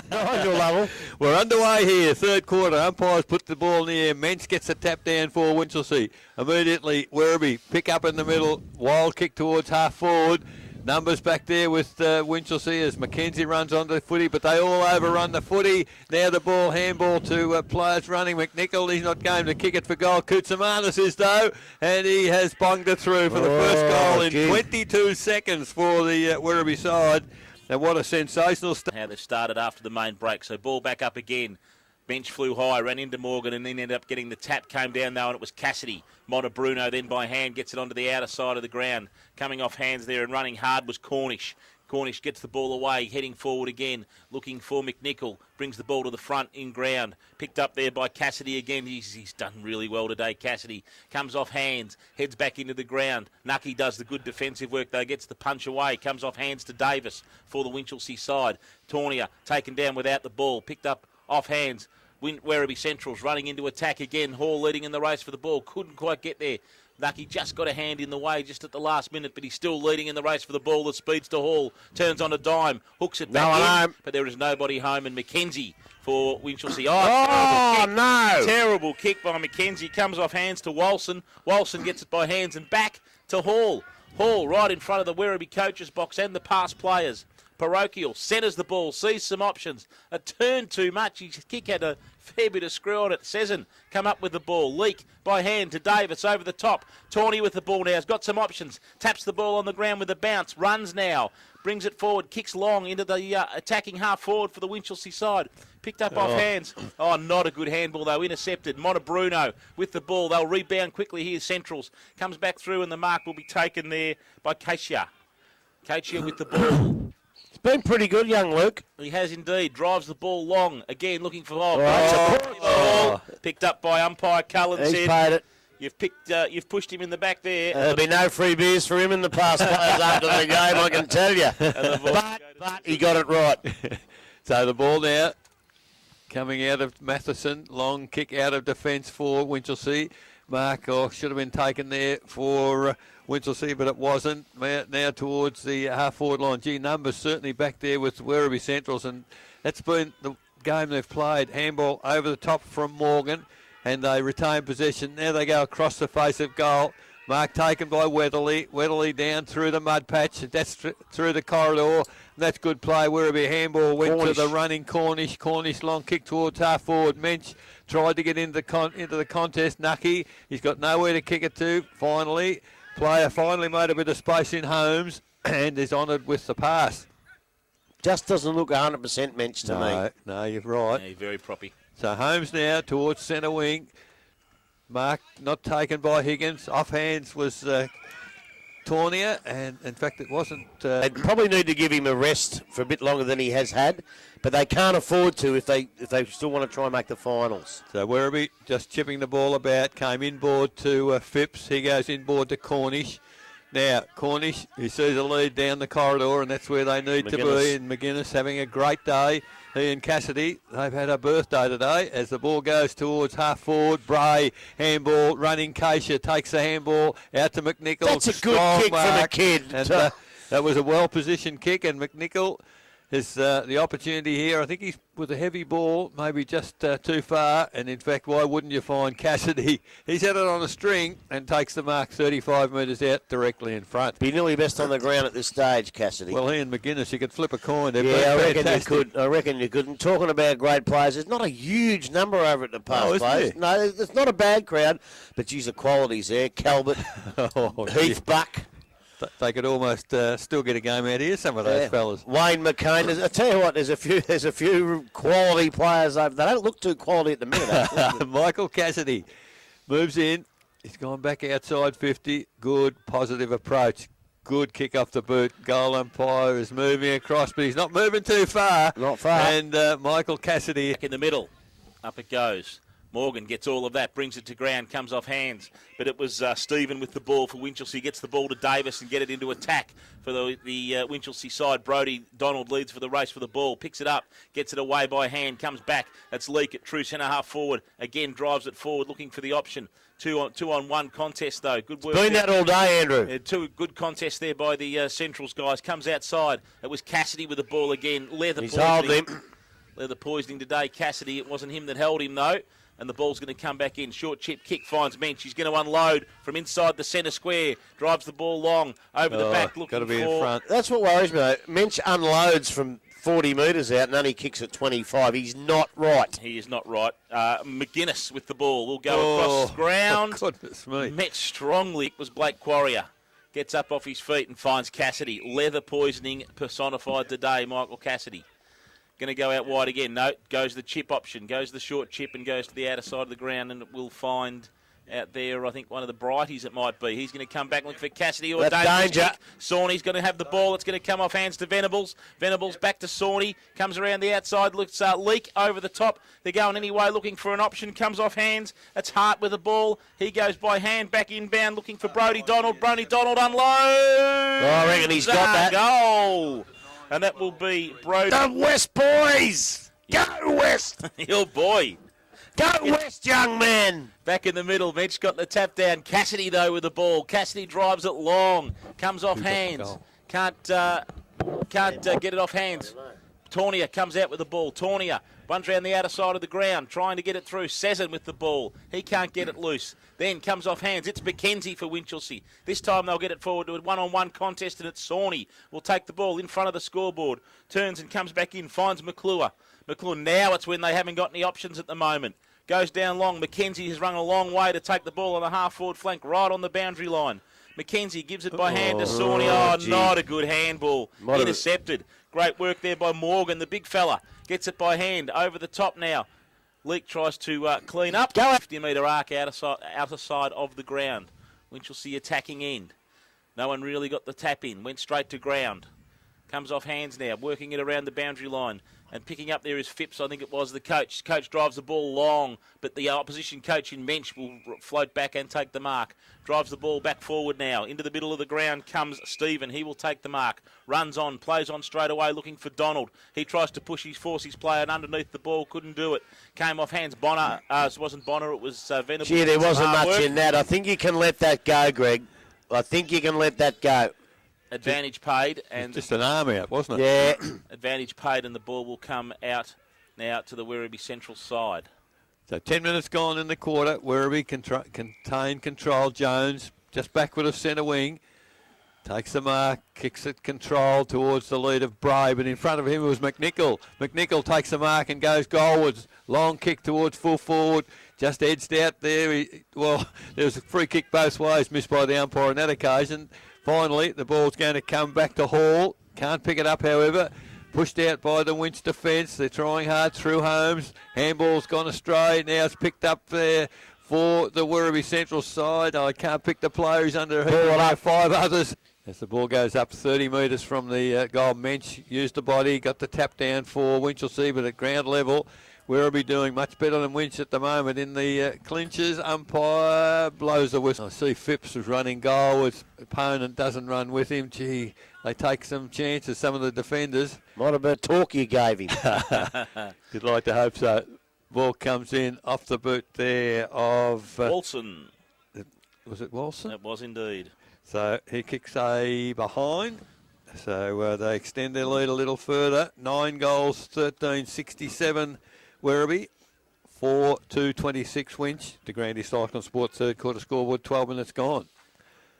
Nigel Lovell. We're underway here, third quarter. Umpires put the ball in the air. Mensch gets a tap down for Winchelsea. Immediately, Werribee pick up in the middle. Wild kick towards half forward. Numbers back there with Winchelsea as Mackenzie runs onto the footy, but they all overrun the footy. Now the ball, handball to players running. McNichol, he's not going to kick it for goal. Koutsamanis is though, and he has bunged it through for the first goal in 22 seconds for the Werribee side. And what a sensational start. How they started after the main break. So ball back up again. Bench flew high, ran into Morgan, and then ended up getting the tap, came down though, and it was Cassidy. Bruno then by hand gets it onto the outer side of the ground. Coming off hands there and running hard was Cornish. Cornish gets the ball away, heading forward again, looking for McNichol. Brings the ball to the front in ground. Picked up there by Cassidy again. He's done really well today, Cassidy. Comes off hands, heads back into the ground. Nucky does the good defensive work though, gets the punch away. Comes off hands to Davis for the Winchelsea side. Tornier taken down without the ball. Picked up off hands. Werribee Central's running into attack again. Hall leading in the race for the ball. Couldn't quite get there. Nucky just got a hand in the way just at the last minute, but he's still leading in the race for the ball that speeds to Hall. Turns on a dime, hooks it back in, but there is nobody home, and Mackenzie for Winchelsea. Terrible kick by Mackenzie. Comes off hands to Walson. Walson gets it by hands and back to Hall. Hall right in front of the Werribee coaches box and the past players. Parochial centres the ball, sees some options. A turn too much. His kick had a fair bit of screw on it. Sezin come up with the ball. Leak by hand to Davis over the top. Tawney with the ball now. Has got some options. Taps the ball on the ground with a bounce. Runs now. Brings it forward. Kicks long into the attacking half forward for the Winchelsea side. Picked up off hands. Oh, not a good handball though. Intercepted. Bruno with the ball. They'll rebound quickly here. Centrals. Comes back through and the mark will be taken there by Katia. Katia with the ball. Been pretty good, young Luke. He has indeed. Drives the ball long. Again, looking for picked up by umpire Cullen. He's paid it. You've pushed him in the back there. There'll be no free beers for him in the past players after the game, I can tell you. But he got it right. So the ball now coming out of Matheson. Long kick out of defence for Winchelsea. Mark should have been taken there for Winchelsea, but it wasn't. Now towards the half-forward line. Numbers certainly back there with Werribee Centrals, and that's been the game they've played. Handball over the top from Morgan, and they retain possession. Now they go across the face of goal. Mark taken by Weatherly. Weatherly down through the mud patch. That's through the corridor. That's good play. Werribee handball went to the running Cornish. Cornish long kick towards half forward. Mensch tried to get into the contest. Nucky, he's got nowhere to kick it to. Player finally made a bit of space in Holmes and is honoured with the pass. Just doesn't look 100% Mensch to me. No, you're right. Yeah, very proppy. So Holmes now towards centre wing. Mark not taken by Higgins. Off hands was Tornier, and in fact it wasn't. They probably need to give him a rest for a bit longer than he has had, but they can't afford to if they still want to try and make the finals. So Werribee just chipping the ball about, came inboard to Phipps. He goes inboard to Cornish. Now, Cornish, he sees a lead down the corridor, and that's where they need to be. And McGuinness having a great day. He and Cassidy, they've had a birthday today. As the ball goes towards half forward, Bray, handball, running Kasia, takes the handball out to McNichol. That's a good kick for the kid. And that was a well-positioned kick, and McNichol is the opportunity here. I think he's with a heavy ball, maybe just too far. And in fact, why wouldn't you find Cassidy? He's had it on a string and takes the mark 35 metres out directly in front. Be nearly best on the ground at this stage, Cassidy. Well, he and McGuinness, you could flip a coin. Yeah, I reckon you could. And talking about great players, there's not a huge number over at the past players. No, it's not a bad crowd, but geez, the quality's there. Calvert, Heath Buck. They could almost still get a game out here, some of those fellas. Wayne McCain. I tell you what, there's a few quality players over. They don't look too quality at the minute. Michael Cassidy moves in. He's gone back outside 50. Good, positive approach. Good kick off the boot. Goal umpire is moving across, but he's not moving too far. Not far. And Michael Cassidy. Back in the middle. Up it goes. Morgan gets all of that, brings it to ground, comes off hands. But it was Stephen with the ball for Winchelsea. Gets the ball to Davis and get it into attack for the Winchelsea side. Brody Donald leads for the race for the ball. Picks it up, gets it away by hand, comes back. That's Leak at true centre half forward. Again, drives it forward, looking for the option. Two on one contest, though. Good work. Been that all day, Andrew. Two good contests there by the Centrals guys. Comes outside. It was Cassidy with the ball again. Leather He's holding him. Leather poisoning today. Cassidy, it wasn't him that held him, though. And the ball's going to come back in. Short chip kick finds Mensch. He's going to unload from inside the centre square. Drives the ball long over the back. Looking got to be in front. That's what worries me, though. Mensch unloads from 40 metres out and only kicks at 25. He's not right. He is not right. McGuinness with the ball. Will go across the ground. Goodness me. Met strongly. It was Blake Quarrier. Gets up off his feet and finds Cassidy. Leather poisoning personified today, Michael Cassidy. Going to go out wide again. No, goes the chip option. Goes the short chip and goes to the outer side of the ground, and it will find out there, I think, one of the Brighties it might be. He's going to come back looking for Cassidy or danger. Sawney's going to have the ball. It's going to come off hands to Venables. Venables back to Sawney. Comes around the outside. Looks Leak over the top. They're going anyway, looking for an option. Comes off hands. It's Hart with the ball. He goes by hand back inbound looking for Brodie Donald. Brodie Donald unloads. I reckon he's got that. Goal. And that will be Brodie. The West boys! Go West! Oh, boy. Go West, young man! Back in the middle, Mensch got the tap down. Cassidy, though, with the ball. Cassidy drives it long. Comes off hands. Can't get it off hands. Tornier comes out with the ball. Tornier runs around the outer side of the ground, trying to get it through. Sezin with the ball. He can't get it loose. Then comes off hands. It's McKenzie for Winchelsea. This time they'll get it forward to a one-on-one contest, and it's Sawney will take the ball in front of the scoreboard. Turns and comes back in, finds McClure. McClure, now it's when they haven't got any options at the moment. Goes down long. McKenzie has run a long way to take the ball on the half-forward flank, right on the boundary line. McKenzie gives it by hand to Sawney. Not a good handball. Intercepted. Great work there by Morgan, the big fella. Gets it by hand. Over the top now. Leak tries to clean up. 50-metre arc outer side of the ground. Winchelsea attacking end. No one really got the tap in. Went straight to ground. Comes off hands now. Working it around the boundary line. And picking up there is Phipps, I think it was, the coach. Coach drives the ball long, but the opposition coach in Mensch will float back and take the mark. Drives the ball back forward now. Into the middle of the ground comes Stephen. He will take the mark. Runs on, plays on straight away, looking for Donald. He tries to force his player underneath the ball. Couldn't do it. Came off hands. Bonner, it wasn't Bonner, it was Venables. Gee, there wasn't much in that. I think you can let that go, Greg. I think you can let that go. Advantage paid. And just an arm out, wasn't it? Yeah. Advantage paid, and the ball will come out now to the Werribee Central side. So 10 minutes gone in the quarter. Werribee contain control. Jones just backward of centre wing. Takes the mark, kicks it control towards the lead of Bray, but in front of him was McNichol. McNichol takes the mark and goes goalwards. Long kick towards full forward. Just edged out there. There was a free kick both ways, missed by the umpire on that occasion. Finally, the ball's going to come back to Hall. Can't pick it up, however. Pushed out by the Winch defence. They're trying hard through Holmes. Handball's gone astray. Now it's picked up there for the Werribee Central side. I can't pick the players under here. 5 others. As the ball goes up 30 metres from the goal, Mensch used the body, got the tap down for Winchelsea, but at ground level, Werribee doing much better than Winch at the moment in the clinches. Umpire blows the whistle. I see Phipps was running goal. His opponent doesn't run with him. Gee, they take some chances, some of the defenders. Might have been a talk you gave him. You'd like to hope so. Ball comes in off the boot there of... Wilson. Was it Wilson? It was indeed. So he kicks a behind. So they extend their lead a little further. 9 goals, 13-67 Werribee. 4-2-26 Winch. De Grande Cycling Sport third quarter scoreboard. 12 minutes gone.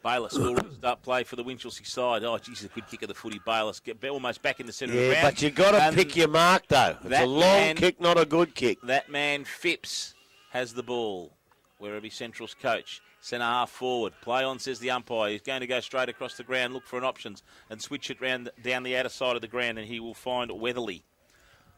Bayliss will start play for the Winchelsea side. Oh, Jesus, a good kick of the footy. Bayliss get almost back in the centre of the ground. Yeah, but you got to pick your mark, though. It's a long kick, not a good kick. That man, Phipps, has the ball. Werribee Central's coach. Centre half forward. Play on, says the umpire. He's going to go straight across the ground, look for an options, and switch it round down the outer side of the ground, and he will find Weatherly.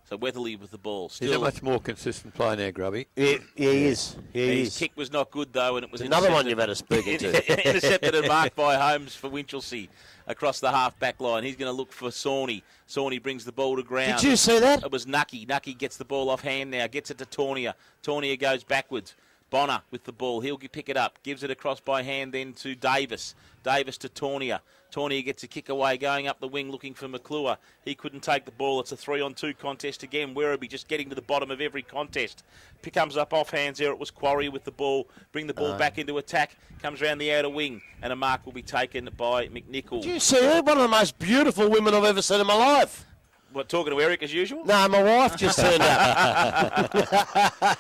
So Weatherly with the ball. He's a much more consistent play now, Grubby. Yeah, he is. His kick was not good, though, and it was another one you've had to speak to. Intercepted and marked by Holmes for Winchelsea across the half-back line. He's going to look for Sawney. Sawney brings the ball to ground. Did you see that? It was Nucky. Nucky gets the ball off hand now, gets it to Tornier. Tornier goes backwards. Bonner with the ball. He'll pick it up. Gives it across by hand then to Davis. Davis to Tornier. Tornier gets a kick away, going up the wing looking for McClure. He couldn't take the ball. It's a 3-on-2 contest again. Werribee just getting to the bottom of every contest. Comes up off hands there. It was Quarry with the ball. Bring the ball back into attack. Comes around the outer wing. And a mark will be taken by McNichol. Did you see her? One of the most beautiful women I've ever seen in my life. What, talking to Eric as usual? No, my wife just turned up.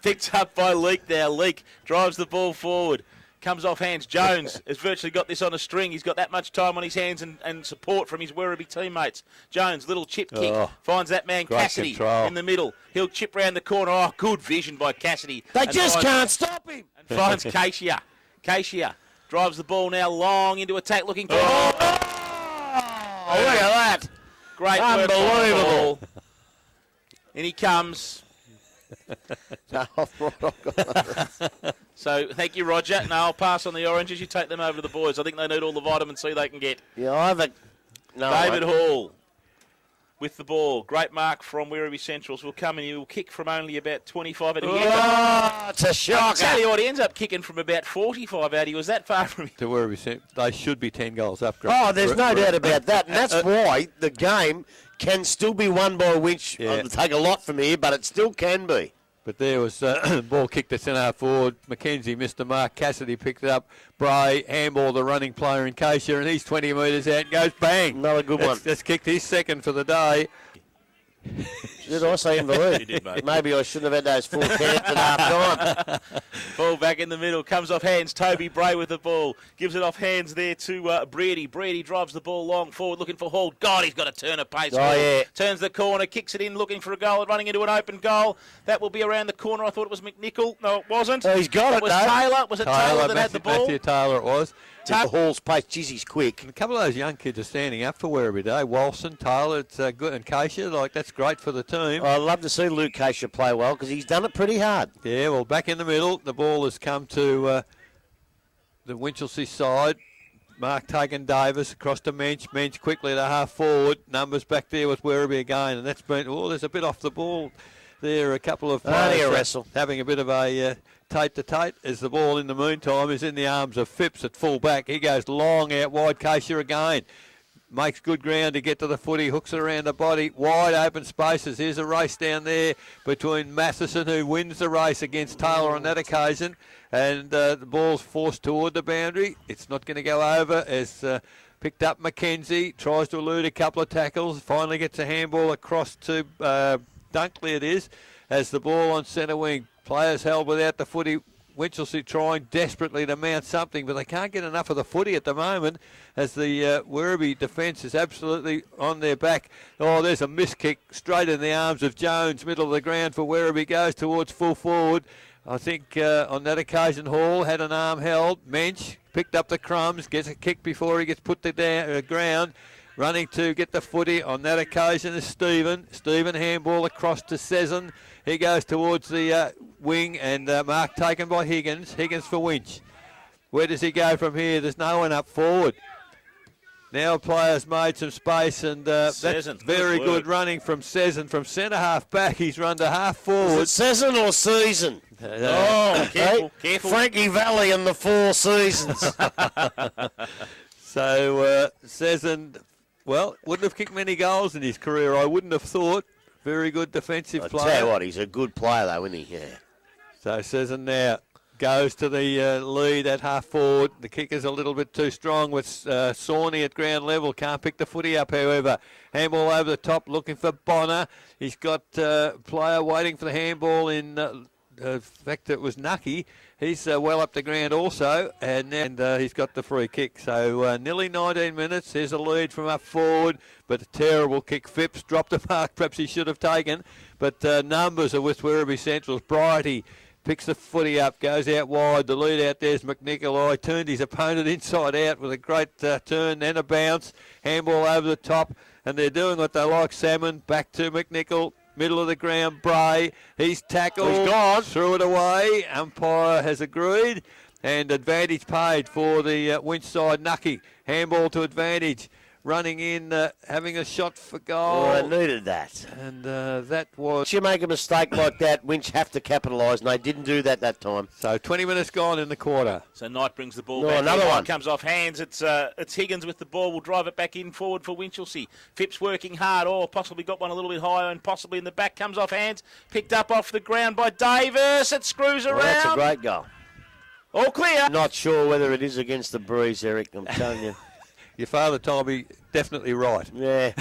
Picked up by Leak now. Leak drives the ball forward. Comes off hands. Jones has virtually got this on a string. He's got that much time on his hands and support from his Werribee teammates. Jones, little chip kick. Finds that man Cassidy in the middle. He'll chip round the corner. Oh, good vision by Cassidy. They just can't stop him. And finds Keishia. Keishia drives the ball now long into attack looking for... Look at that. Great work on the ball. In he comes. So, thank you, Roger. Now I'll pass on the oranges. You take them over to the boys. I think they need all the vitamin C they can get. Yeah, I have a... No, David Hall with the ball. Great mark from Werribee Centrals. Will come and he will kick from only about 25 out. It's a shocker. I'll tell you what, he ends up kicking from about 45 out. He was that far from him. To Werribee Centrals, they should be 10 goals up. Oh, there's no doubt about that. And that's why the game can still be won by Winch. Yeah. It'll take a lot from here, but it still can be. But there was ball kicked to centre forward. McKenzie missed the mark. Cassidy picked it up. Bray, handball, the running player in Keisha, and he's 20 metres out and goes bang. Another good one. That's kicked his second for the day. Did I say him the lead? You did, mate. Maybe I shouldn't have had those 4 cans at half time. Ball back in the middle. Comes off hands. Toby Bray with the ball. Gives it off hands there to Brady. Brady drives the ball long forward looking for Hall. God, he's got a turn of pace. Yeah. Turns the corner. Kicks it in looking for a goal. Running into an open goal. That will be around the corner. I thought it was McNichol. No, it wasn't. Oh, he's got it, was though. Taylor. Was it Taylor that had the ball? Matthew Taylor it was. Took the Hall's pace. Jeez, he's quick. And a couple of those young kids are standing up for Werribee today. Walson, Taylor, it's good, and Keisha. That's great for the team. I'd love to see Luke Keisha play well because he's done it pretty hard. Yeah, well, back in the middle, the ball has come to the Winchelsea side. Mark taking Davis across to Mensch. Mensch quickly to half forward. Numbers back there with Werribee again, and that's been. Oh, there's a bit off the ball there. A couple of Only players a wrestle. having a bit of a tate-to-tate as the ball in the meantime is in the arms of Phipps at full back. He goes long out wide. Keisha again. Makes good ground to get to the footy, hooks it around the body, wide open spaces. Here's a race down there between Matheson, who wins the race against Taylor on that occasion, and the ball's forced toward the boundary. It's not going to go over as picked up McKenzie, tries to elude a couple of tackles, finally gets a handball across to Dunkley it is, as the ball on centre wing. Players held without the footy. Winchelsea trying desperately to mount something, but they can't get enough of the footy at the moment as the Werribee defence is absolutely on their back. Oh, there's a miss kick straight in the arms of Jones, middle of the ground for Werribee, goes towards full forward. I think on that occasion Hall had an arm held. Mensch picked up the crumbs, gets a kick before he gets put to the ground. Running to get the footy on that occasion is Stephen. Stephen handball across to Sezin. He goes towards the wing and mark taken by Higgins. Higgins for Winch. Where does he go from here? There's no one up forward. Now a player's made some space and that's very good running from Sezin. From centre half back, he's run to half forward. Is it Sezin or Season? Oh, careful, careful. Frankie Valley and the 4 Seasons. So Sezin, well, wouldn't have kicked many goals in his career, I wouldn't have thought. Very good defensive I player. tell you what, he's a good player though, isn't he? Yeah. So Sezin now goes to the lead at half forward. The kicker's a little bit too strong with Sawney at ground level. Can't pick the footy up, however. Handball over the top, looking for Bonner. He's got player waiting for the handball in fact, it was Nucky. He's well up the ground also, and he's got the free kick. So nearly 19 minutes. There's a lead from up forward, but a terrible kick. Phipps dropped a mark perhaps he should have taken, but numbers are with Werribee Central's. Brighty picks the footy up, goes out wide. The lead out there's McNichol. Turned his opponent inside out with a great turn, then a bounce. Handball over the top, and they're doing what they like. Salmon back to McNichol. Middle of the ground, Bray. He's tackled. He's gone. Threw it away. Umpire has agreed. And advantage paid for the Winch side. Nucky. Handball to advantage. Running in, having a shot for goal. Oh, I needed that. And that was... Once you make a mistake like that, Winch have to capitalise, and they didn't do that time. So 20 minutes gone in the quarter. So Knight brings the ball No, back. another one. Comes off hands. It's Higgins with the ball. Will drive it back in forward for Winchelsea. Phipps working hard. Oh, possibly got one a little bit higher and possibly in the back. Comes off hands. Picked up off the ground by Davis. It screws around. Well, that's a great goal. All clear. Not sure whether it is against the breeze, Eric, I'm telling you. Your father told me definitely right. Yeah.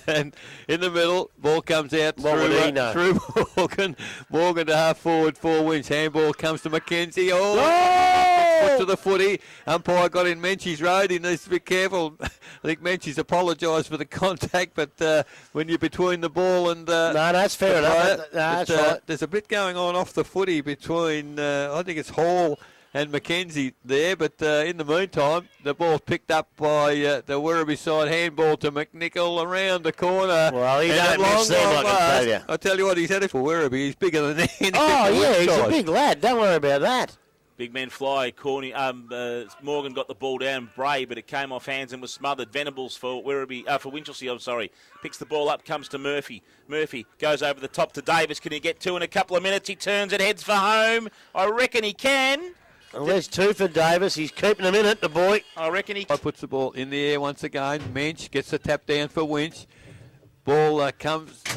And in the middle, ball comes out What would he know? through Morgan. Morgan to half forward for Winch. Handball comes to Mackenzie. Foot to the footy. Umpire got in Menchie's road. He needs to be careful. I think Menchie's apologised for the contact, but when you're between the ball and No, that's fair enough. No, that's right. there's a bit going on off the footy between I think it's Hall and Mackenzie there, but in the meantime, the ball's picked up by the Werribee side. Handball to McNichol around the corner. Well, he don't miss them, I can tell you. I tell you what, he's had it for Werribee. He's bigger than any. Oh, yeah, he's a big lad. Don't worry about that. Big men fly. Corny. Morgan got the ball down, Bray, but it came off hands and was smothered. Venables for Werribee, for Winchelsea. I'm sorry. Picks the ball up, comes to Murphy. Murphy goes over the top to Davis. Can he get two in a couple of minutes? He turns and heads for home. I reckon he can. Well, there's two for Davis. He's keeping them in it, the boy. I reckon he. Puts the ball in the air once again. Mensch gets the tap down for Winch. Ball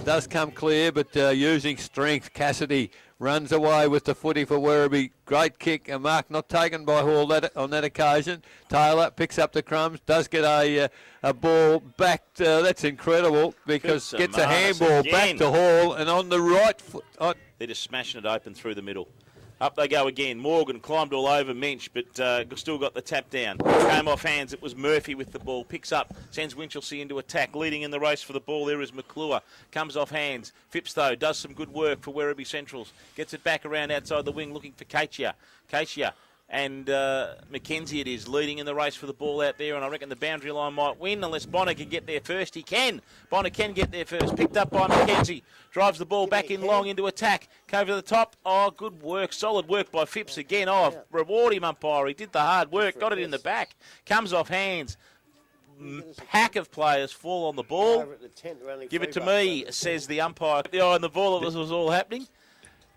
does come clear, but using strength. Cassidy runs away with the footy for Werribee. Great kick. A mark not taken by Hall on that occasion. Taylor picks up the crumbs. Does get a ball back. That's incredible because gets a handball back to Hall and on the right foot. They're just smashing it open through the middle. Up they go again. Morgan climbed all over Mensch, but still got the tap down. Came off hands. It was Murphy with the ball. Picks up, sends Winchelsea into attack. Leading in the race for the ball there is McClure. Comes off hands. Phipps, though, does some good work for Werribee Centrals. Gets it back around outside the wing looking for Kachia. And Mackenzie it is, leading in the race for the ball out there, and I reckon the boundary line might win unless Bonner can get there first. He can. Bonner can get there first. Picked up by Mackenzie. Drives the ball back in long into attack. Over the top. Oh, good work. Solid work by Phipps again. Oh, reward him, umpire. He did the hard work. Got it in the back. Comes off hands. Pack of players fall on the ball. Give it to me, says the umpire. The eye on the ball, this was all happening.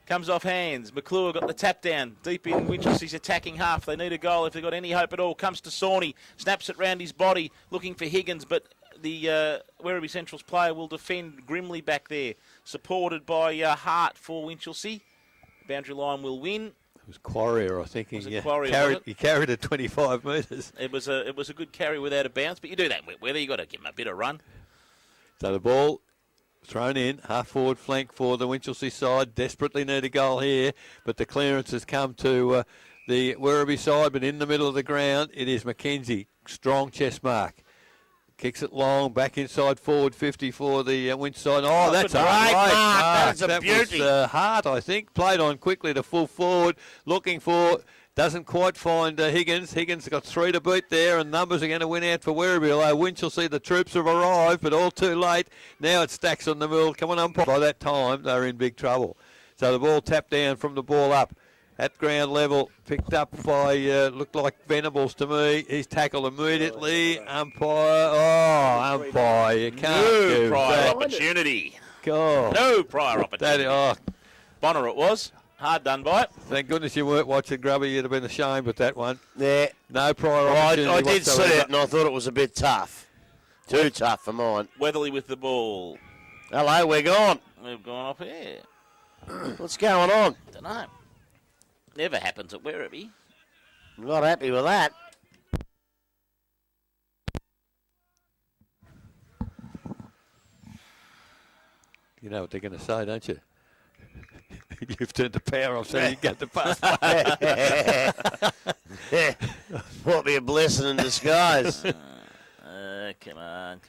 Comes off hands. McClure got the tap down. Deep in Winchelsea's attacking half. They need a goal if they've got any hope at all. Comes to Sawney. Snaps it round his body. Looking for Higgins. But the Werribee Central's player will defend grimly back there. Supported by Hart for Winchelsea. Boundary line will win. It was Quarrier, I think. He carried it 25 metres. It was a good carry without a bounce. But you do that whether you got to give him a bit of run. So the ball thrown in, half forward flank for the Winchelsea side. Desperately need a goal here, but the clearance has come to the Werribee side, but in the middle of the ground, it is Mackenzie. Strong chest mark. Kicks it long, back inside forward 50 for the Winch side. Oh, that's a great mark. That's a beauty. That was Hart, I think. Played on quickly to full forward, looking for... Doesn't quite find Higgins. Higgins got 3 to beat there, and numbers are going to win out for Werribee. Although Winchelsea, the troops have arrived, but all too late. Now it stacks on the middle. Come on, umpire. By that time, they're in big trouble. So the ball tapped down from the ball up at ground level, picked up by, looked like Venables to me. He's tackled immediately. Umpire, you can't No prior opportunity. God. No prior opportunity. Bonner it was. Hard done by it. Thank goodness you weren't watching Grubby. You'd have been ashamed with that one. Yeah. No prior opportunity I did see whatsoever. it, and I thought it was a bit tough. Too tough for mine. Weatherly with the ball. Hello, we're gone. We've gone off here. What's going on? Don't know. Never happens at Werribee. Not happy with that. You know what they're going to say, don't you? You've turned the power off so you get the pass. Might be a blessing in disguise. Come on.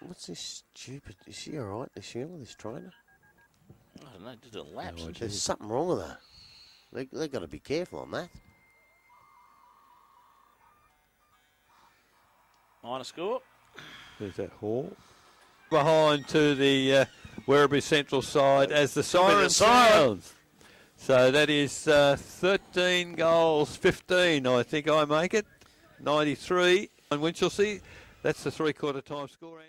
What's this stupid? Is she all right, this Sheila, this trainer? I don't know, just a lapse. There's something wrong with her. They've got to be careful on that. Minor score. There's that Hall. Behind to the Werribee Central side as the siren sounds. So that is 13 goals, 15, I think I make it. 93 on Winchelsea. That's the three-quarter time score.